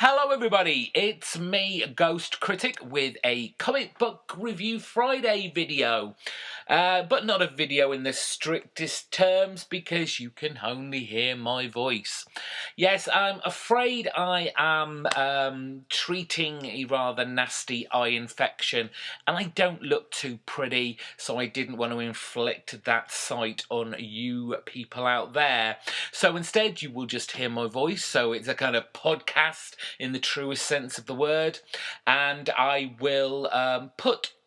Hello everybody, it's me, GhostCritic, with a Comic Book Review Friday video. But not a video in the strictest terms because you can only hear my voice. Yes, I'm afraid I am treating a rather nasty eye infection and I don't look too pretty, so I didn't want to inflict that sight on you people out there. So instead you will just hear my voice, so it's a kind of podcast in the truest sense of the word, and I will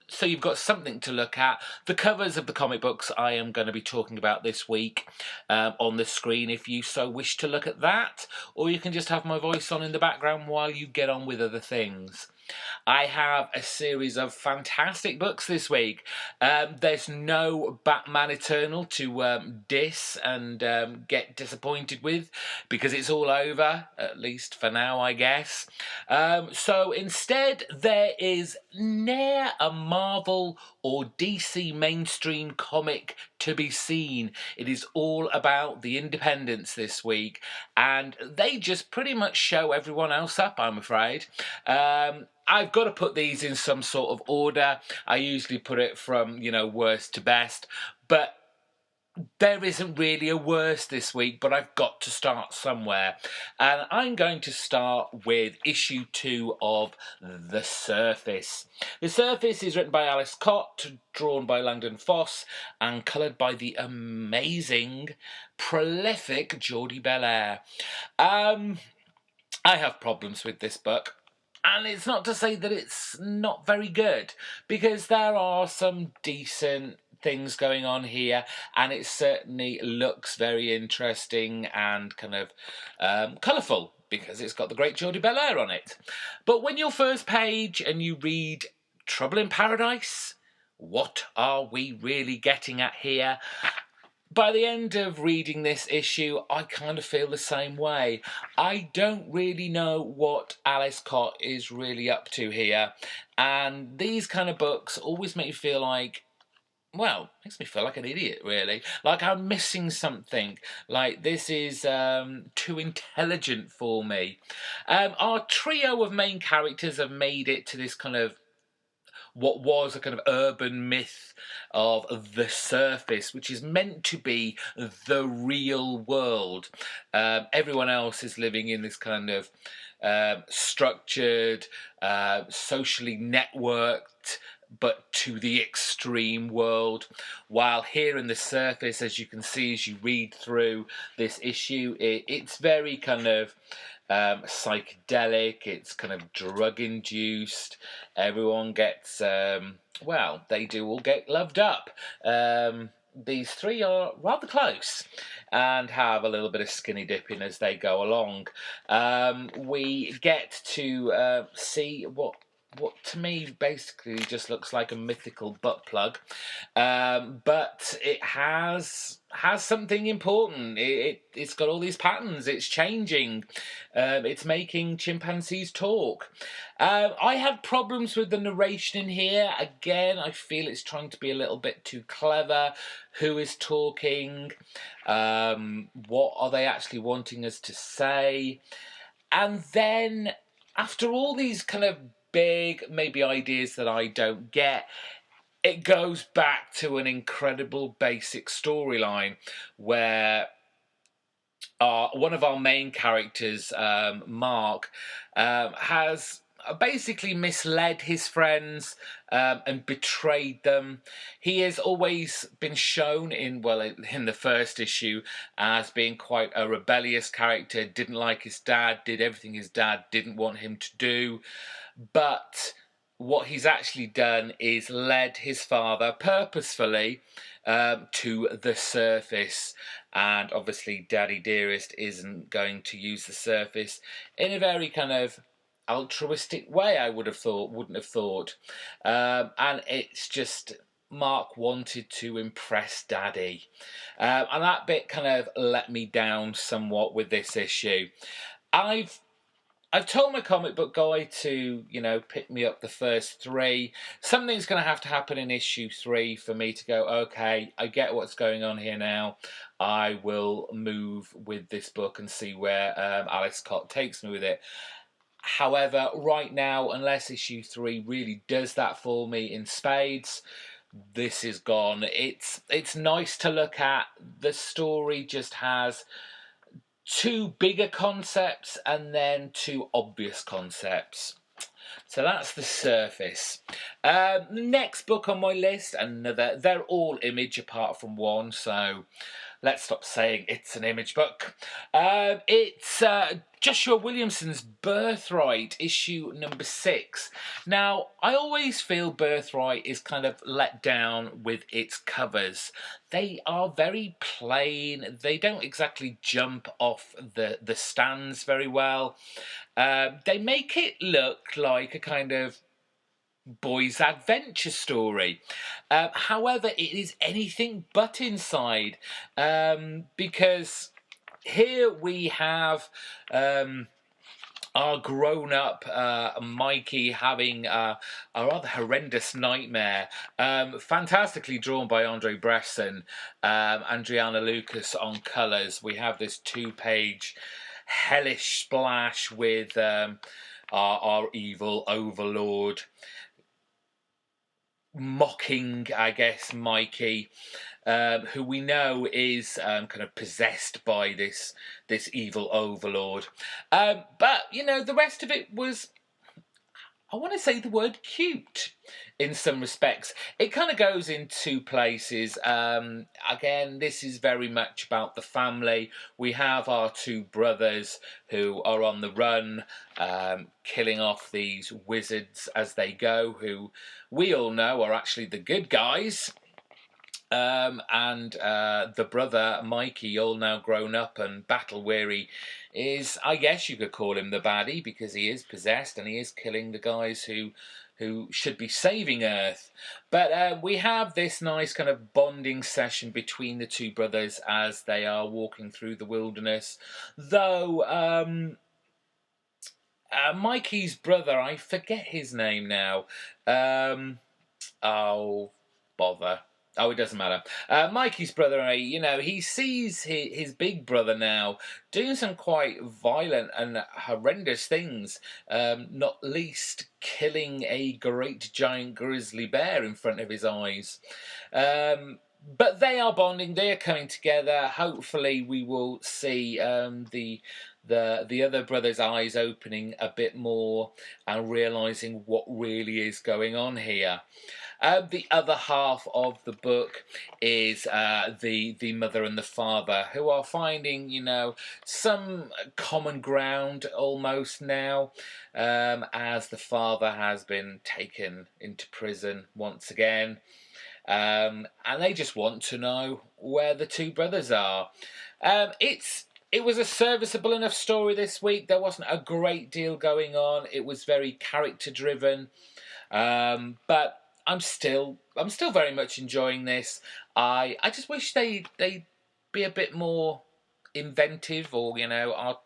so you've got something to look at. The covers of the comic books I am going to be talking about this week on the screen if you so wish to look at that, or you can just have my voice on in the background while you get on with other things. I have a series of fantastic books this week. There's no Batman Eternal to diss and get disappointed with because it's all over, at least for now, I guess. So instead, there is ne'er a Marvel or DC mainstream comic to be seen. It is all about the independents this week, and they just pretty much show everyone else up, I'm afraid. I've got to put these in some sort of order. I usually put it from, worst to best, but there isn't really a worst this week, but I've got to start somewhere. And I'm going to start with issue 2 of The Surface. The Surface is written by Alice Cott, drawn by Langdon Foss, and coloured by the amazing, prolific Jordie Bellaire. I have problems with this book. And it's not to say that it's not very good, because there are some decent things going on here, and it certainly looks very interesting and kind of colourful, because it's got the great Jordie Bellaire on it. But when you're first page and you read Trouble in Paradise, what are we really getting at here? By the end of reading this issue, I kind of feel the same way. I don't really know what Alice Cott is really up to here. And these kind of books always make me feel like, well, makes me feel like an idiot, really. Like I'm missing something. Like this is too intelligent for me. Our trio of main characters have made it to this kind of what was a kind of urban myth of the surface, which is meant to be the real world. Everyone else is living in this kind of structured, socially networked, but to the extreme world. While here in the surface, as you can see as you read through this issue, it's very kind of psychedelic, it's kind of drug induced. Everyone gets they do all get loved up. These three are rather close and have a little bit of skinny dipping as they go along. We get to see what to me basically just looks like a mythical butt plug, but it has something important. It's got all these patterns, it's changing, it's making chimpanzees talk. I have problems with the narration in here. Again, I feel it's trying to be a little bit too clever. Who is talking? What are they actually wanting us to say? And then after all these kind of big, maybe ideas that I don't get, it goes back to an incredible basic storyline where one of our main characters, Mark, has basically misled his friends and betrayed them. He has always been shown in the first issue as being quite a rebellious character, didn't like his dad, did everything his dad didn't want him to do. But what he's actually done is led his father purposefully to the surface. And obviously Daddy Dearest isn't going to use the surface in a very kind of altruistic way, I wouldn't have thought. And it's just Mark wanted to impress Daddy. And that bit kind of let me down somewhat with this issue. I've told my comic book guy to, pick me up the first 3. Something's going to have to happen in issue 3 for me to go, okay, I get what's going on here now. I will move with this book and see where Alice Cott takes me with it. However, right now, unless issue 3 really does that for me in spades, this is gone. It's nice to look at. The story just has two bigger concepts and then two obvious concepts. So that's the surface. Next book on my list, another. They're all Image apart from one, so let's stop saying it's an Image book. It's Joshua Williamson's Birthright, issue number 6. Now, I always feel Birthright is kind of let down with its covers. They are very plain. They don't exactly jump off the stands very well. They make it look like a kind of boys' adventure story. However, it is anything but inside, because here we have our grown-up Mikey having a rather horrendous nightmare. Fantastically drawn by Andre Bresson, Adriana Lucas on colours. We have this 2-page hellish splash with our evil overlord mocking, I guess, Mikey, who we know is kind of possessed by this evil overlord. But, you know, the rest of it was, I want to say the word cute in some respects. It kind of goes in two places. Again, this is very much about the family. We have our two brothers who are on the run, killing off these wizards as they go, who we all know are actually the good guys. And the brother, Mikey, all now grown up and battle-weary, is, I guess you could call him the baddie, because he is possessed and he is killing the guys who should be saving Earth. But we have this nice kind of bonding session between the two brothers as they are walking through the wilderness. Though Mikey's brother, I forget his name now. Oh, bother. Oh, it doesn't matter. Mikey's brother, you know, he sees his big brother now doing some quite violent and horrendous things, not least killing a great giant grizzly bear in front of his eyes. But they are bonding, they are coming together. Hopefully we will see the other brother's eyes opening a bit more and realising what really is going on here. The other half of the book is the mother and the father, who are finding, you know, some common ground almost now, as the father has been taken into prison once again. And they just want to know where the two brothers are. It was a serviceable enough story this week. There wasn't a great deal going on. It was very character driven, but I'm still very much enjoying this. I just wish they'd be a bit more inventive, or, you know, are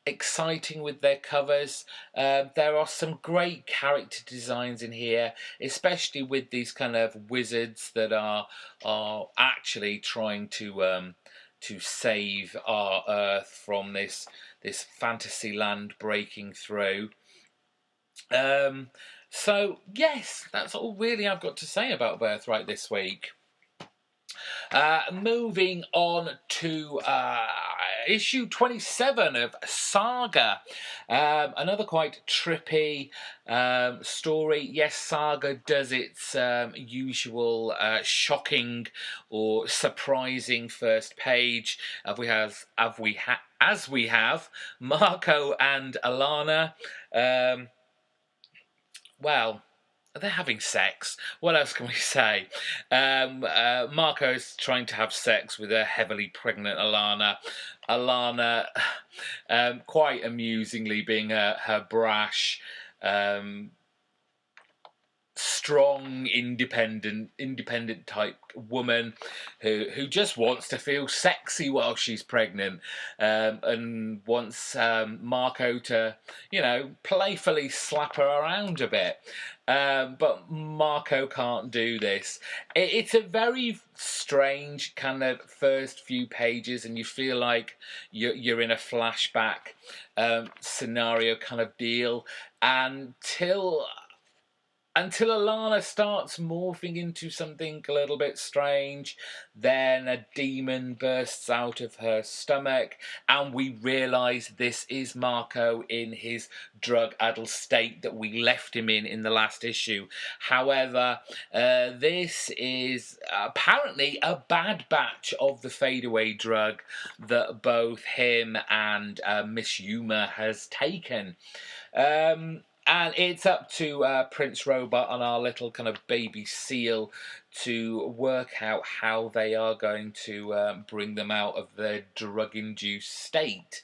exciting with their covers. There are some great character designs in here, especially with these kind of wizards that are actually trying to save our Earth from this fantasy land breaking through. So yes, that's all really I've got to say about Birthright this week. Moving on to issue 27 of Saga, another quite trippy story. Yes, Saga does its usual shocking or surprising first page. As we have Marco and Alana. Well, they're having sex. What else can we say? Marco's trying to have sex with a heavily pregnant Alana. Alana, quite amusingly, being her brash, strong, independent type woman who just wants to feel sexy while she's pregnant, and wants Marco to, you know, playfully slap her around a bit. But Marco can't do this. It's a very strange kind of first few pages, and you feel like you're in a flashback scenario kind of deal until Alana starts morphing into something a little bit strange. Then a demon bursts out of her stomach, and we realise this is Marco in his drug-addled state that we left him in the last issue. However, this is apparently a bad batch of the fadeaway drug that both him and Miss Yuma has taken. And it's up to Prince Robot and our little kind of baby seal to work out how they are going to bring them out of their drug-induced state.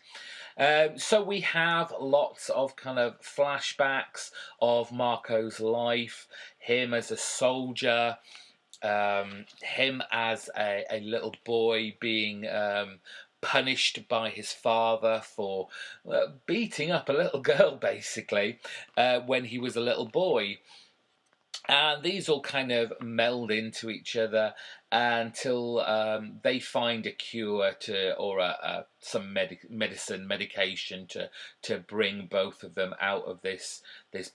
So we have lots of kind of flashbacks of Marco's life, him as a soldier, him as a little boy being punished by his father for beating up a little girl, basically, when he was a little boy. And these all kind of meld into each other until they find a cure or some medication to bring both of them out of this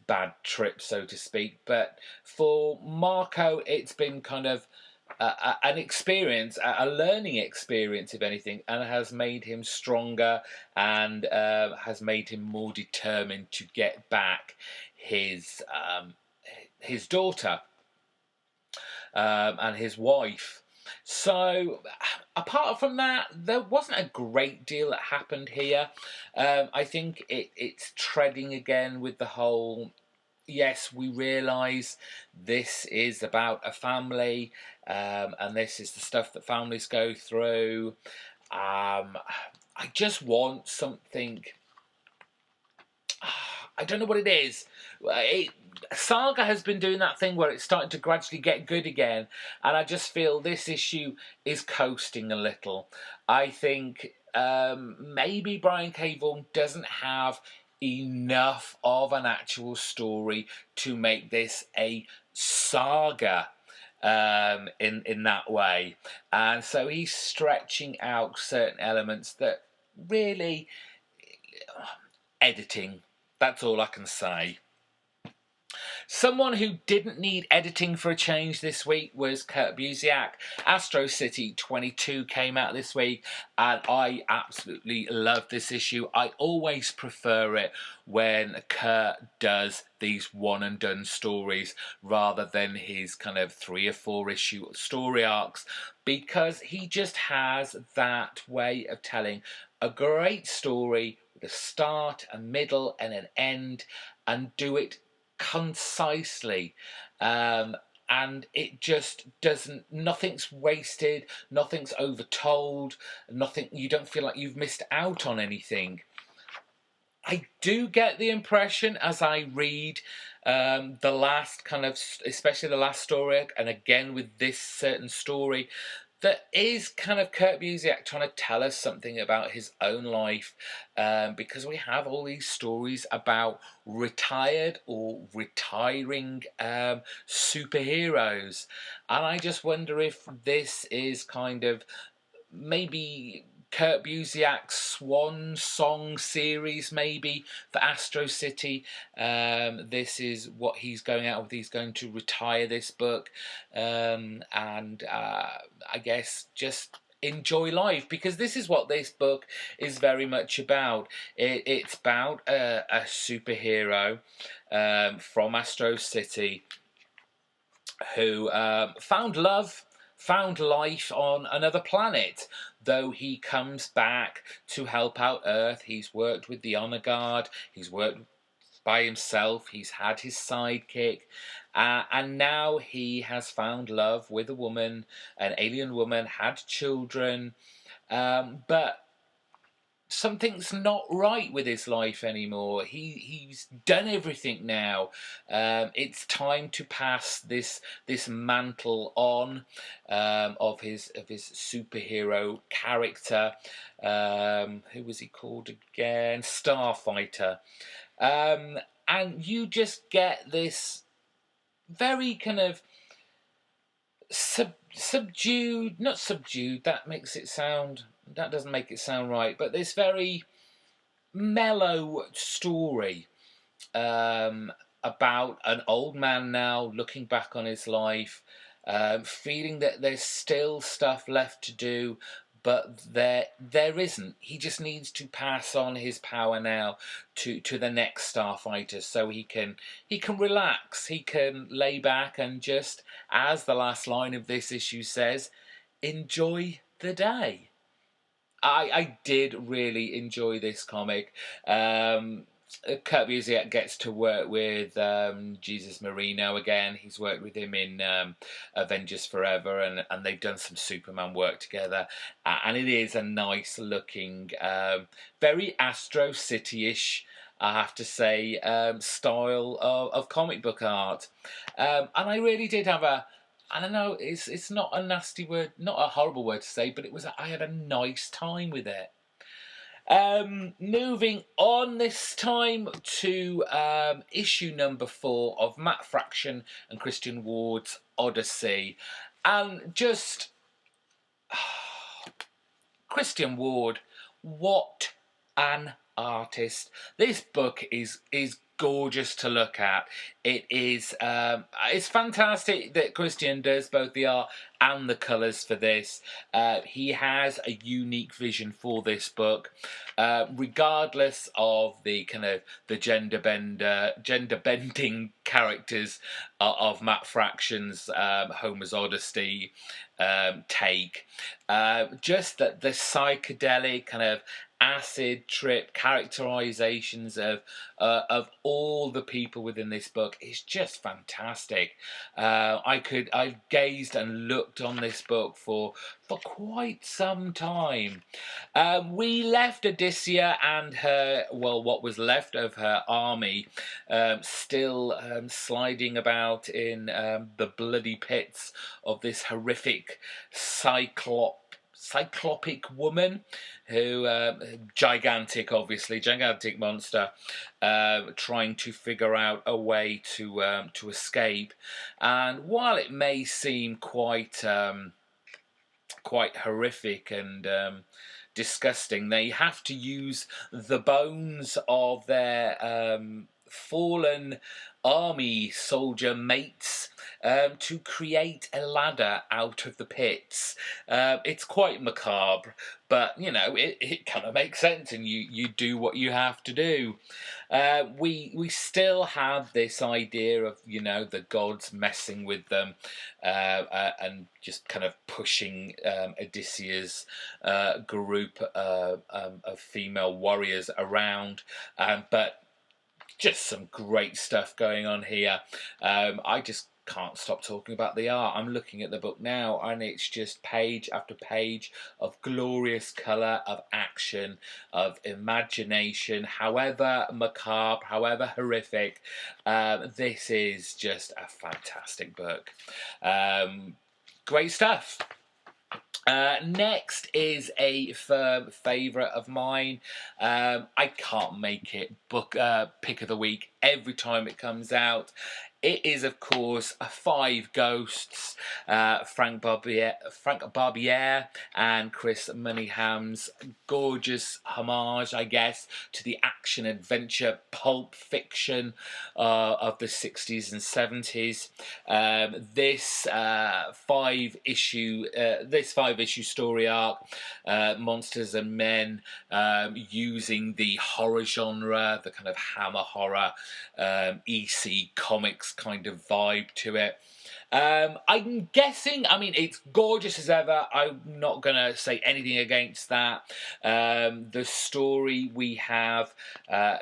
bad trip, so to speak. But for Marco, it's been kind of an experience, a learning experience, if anything, and has made him stronger and has made him more determined to get back his daughter and his wife. So, apart from that, there wasn't a great deal that happened here. I think it's treading again with the whole, yes, we realise this is about a family, and this is the stuff that families go through. I just want something. I don't know what it is. Saga has been doing that thing where it's starting to gradually get good again, and I just feel this issue is coasting a little. I think maybe Brian K. Vaughan doesn't have enough of an actual story to make this a saga in that way, and so he's stretching out certain elements that really editing. That's all I can say. Someone who didn't need editing for a change this week was Kurt Busiek. Astro City 22 came out this week, and I absolutely love this issue. I always prefer it when Kurt does these one-and-done stories rather than his kind of 3 or 4 issue story arcs, because he just has that way of telling a great story with a start, a middle, and an end, and do it concisely, and it just doesn't, nothing's wasted, nothing's overtold, nothing, you don't feel like you've missed out on anything. I do get the impression as I read the last kind of, especially the last story, and again with this certain story, that is kind of Kurt Busiek trying to tell us something about his own life, because we have all these stories about retired or retiring superheroes, and I just wonder if this is kind of maybe Kurt Busiek's swan song series, maybe, for Astro City. This is what he's going out with. He's going to retire this book, and I guess just enjoy life, because this is what this book is very much about. It's about a superhero from Astro City who found love, found life on another planet, though he comes back to help out Earth. He's worked with the Honor Guard, he's worked by himself, he's had his sidekick, and now he has found love with a woman, an alien woman, had children, but something's not right with his life anymore. He's done everything now. It's time to pass this mantle on, of his superhero character. Who was he called again? Starfighter. And you just get this very kind of subdued, not subdued, that doesn't make it sound right, but this very mellow story, about an old man now looking back on his life, feeling that there's still stuff left to do, but there isn't. He just needs to pass on his power now to the next starfighter, so he can relax, he can lay back and just, as the last line of this issue says, enjoy the day. I did really enjoy this comic. Kurt Busiek gets to work with Jesus Marino again. He's worked with him in Avengers Forever, and they've done some Superman work together. And it is a nice looking, very Astro City-ish, I have to say, style of comic book art. And I really did have I don't know, it's not a nasty word, not a horrible word to say, but I had a nice time with it. Moving on this time to issue number 4 of Matt Fraction and Christian Ward's Odyssey. And just Christian Ward, what an artist. This book is gorgeous to look at. It is it's fantastic that Christian does both the art and the colours for this. He has a unique vision for this book, regardless of the kind of the gender bending characters of Matt Fraction's Homer's Odyssey take. Just that the psychedelic kind of acid trip characterizations of all the people within this book is just fantastic. I gazed and looked on this book for quite some time. We left Odyssey and her, well, what was left of her army, still sliding about in the bloody pits of this horrific cyclopic woman who, gigantic monster, trying to figure out a way to escape. And while it may seem quite horrific and disgusting, they have to use the bones of their fallen army soldier mates to create a ladder out of the pits. It's quite macabre, but you know, it kind of makes sense, and you do what you have to do. We still have this idea of, you know, the gods messing with them and just kind of pushing Odysseus' group of female warriors around, but just some great stuff going on here. I just can't stop talking about the art. I'm looking at the book now, and it's just page after page of glorious colour, of action, of imagination, however macabre, however horrific. This is just a fantastic book. Great stuff. Next is a firm favourite of mine. I can't make it pick of the week every time it comes out. It is, of course, 5 Ghosts, Frank Barbiere and Chris Monaghan's gorgeous homage, I guess, to the action-adventure pulp fiction of the 60s and 70s. This 5-issue story arc, Monsters and Men, using the horror genre, the kind of Hammer horror, EC Comics kind of vibe to it. I'm guessing, I mean, it's gorgeous as ever. I'm not going to say anything against that. The story, we have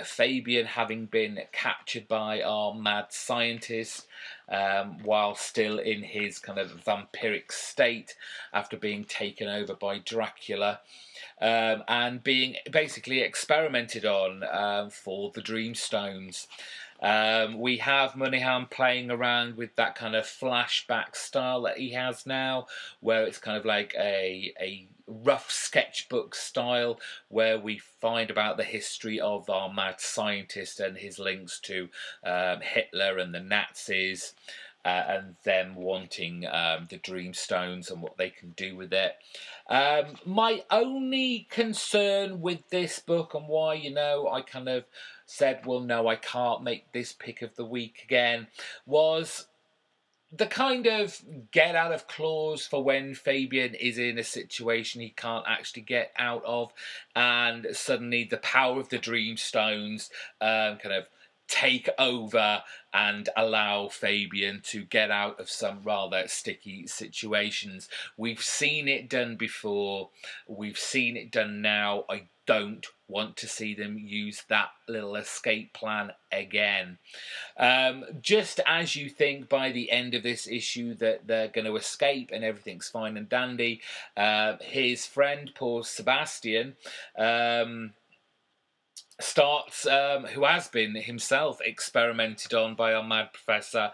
Fabian having been captured by our mad scientist while still in his kind of vampiric state after being taken over by Dracula. and being basically experimented on for the Dreamstones. We have Monaghan playing around with that kind of flashback style that he has now, where it's kind of like a rough sketchbook style, where we find about the history of our mad scientist and his links to Hitler and the Nazis, and them wanting the Dreamstones and what they can do with it. My only concern with this book, and why, I kind of said, well, no, I can't make this pick of the week again, was the kind of get out of clause for when Fabian is in a situation he can't actually get out of, and suddenly the power of the Dreamstones kind of take over and allow Fabian to get out of some rather sticky situations. We've seen it done before. We've seen it done now. I don't want to see them use that little escape plan again. Just as you think by the end of this issue that they're going to escape and everything's fine and dandy, his friend, poor Sebastian, starts, who has been himself experimented on by our mad professor,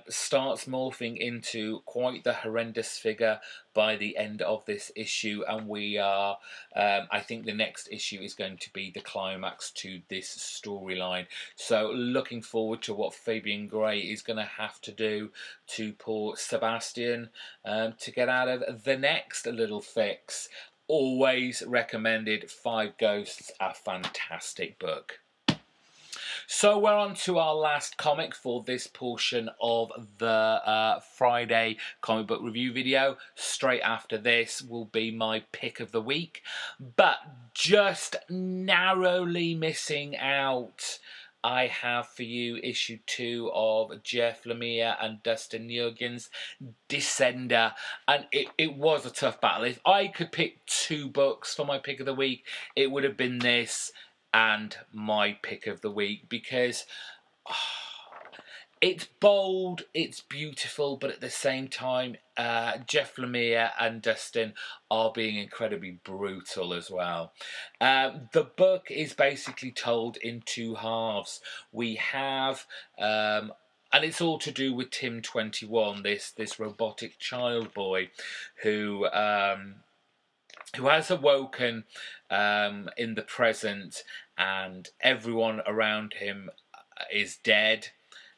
starts morphing into quite the horrendous figure by the end of this issue, and we are, I think the next issue is going to be the climax to this storyline. So looking forward to what Fabian Gray is going to have to do to poor Sebastian to get out of the next little fix. Always recommended. Five Ghosts, a fantastic book. So we're on to our last comic for this portion of the Friday comic book review video. Straight after this will be my pick of the week, but just narrowly missing out, I have for you issue 2 of Jeff Lemire and Dustin Jurgens' Descender, and it was a tough battle. If I could pick 2 books for my pick of the week, it would have been this and my pick of the week, because it's bold, it's beautiful, but at the same time, Jeff Lemire and Dustin are being incredibly brutal as well. The book is basically told in 2 halves. We have, and it's all to do with Tim 21, this robotic child boy who has awoken in the present, and everyone around him is dead.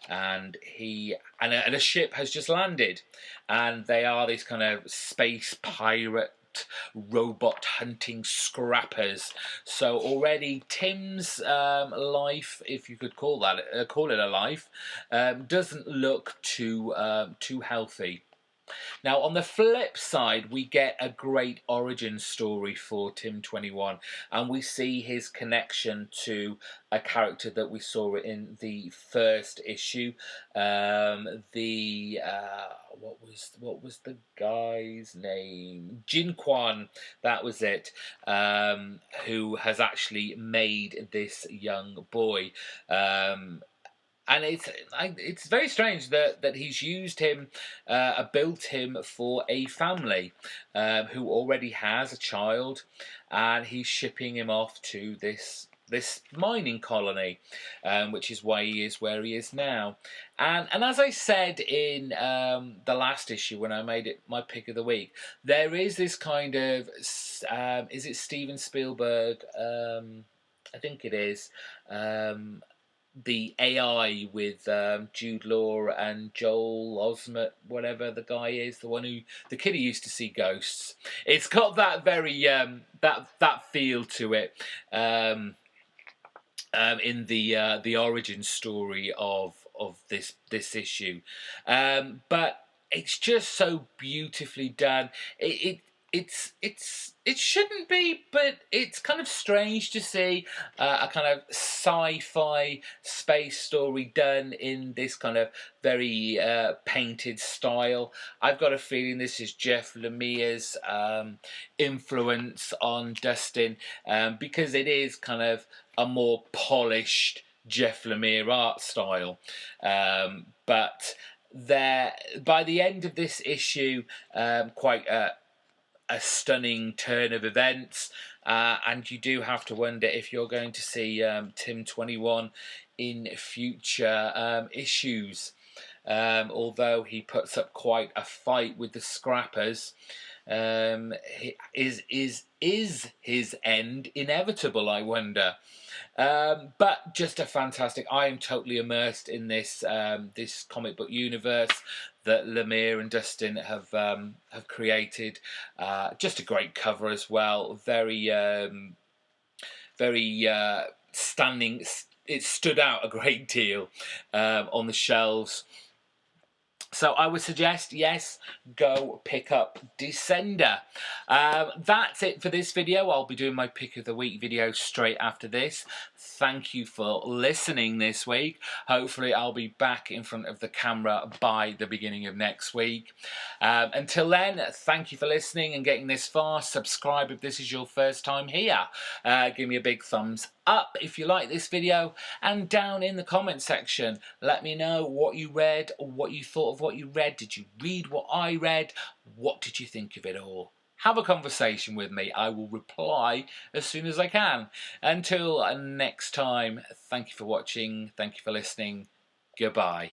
And a ship has just landed, and they are these kind of space pirate robot hunting scrappers. So already Tim's life, if you could call it a life, doesn't look too healthy. Now, on the flip side, we get a great origin story for Tim 21, and we see his connection to a character that we saw in the first issue. What was the guy's name? Jin Kwan, that was it. Who has actually made this young boy. And it's very strange that he's used him, built him for a family who already has a child, and he's shipping him off to this mining colony, which is why he is where he is now. And as I said in the last issue when I made it my pick of the week, there is this kind of is it Steven Spielberg? I think it is. The AI with Jude Law and Joel Osment, whatever the guy is, the kid who used to see ghosts. It's got that very that feel to it in the origin story of this issue, but it's just so beautifully done. It shouldn't be, but it's kind of strange to see a kind of sci-fi space story done in this kind of very painted style. I've got a feeling this is Jeff Lemire's influence on Dustin, because it is kind of a more polished Jeff Lemire art style, but by the end of this issue, quite a stunning turn of events, and you do have to wonder if you're going to see Tim 21 in future issues. Although he puts up quite a fight with the Scrappers, is his end inevitable, I wonder? But just a fantastic. I am totally immersed in this this comic book universe that Lemire and Dustin have created. Just a great cover as well. Very standing. It stood out a great deal on the shelves. So I would suggest, yes, go pick up Descender. That's it for this video. I'll be doing my pick of the week video straight after this. Thank you for listening this week. Hopefully I'll be back in front of the camera by the beginning of next week. Until then, thank you for listening and getting this far. Subscribe if this is your first time here. Give me a big thumbs up if you like this video, and down in the comment section let me know what you read, what you thought of what you read. Did you read what I read? What did you think of it all? Have a conversation with me. I will reply as soon as I can. Until next time, thank you for watching, thank you for listening, goodbye.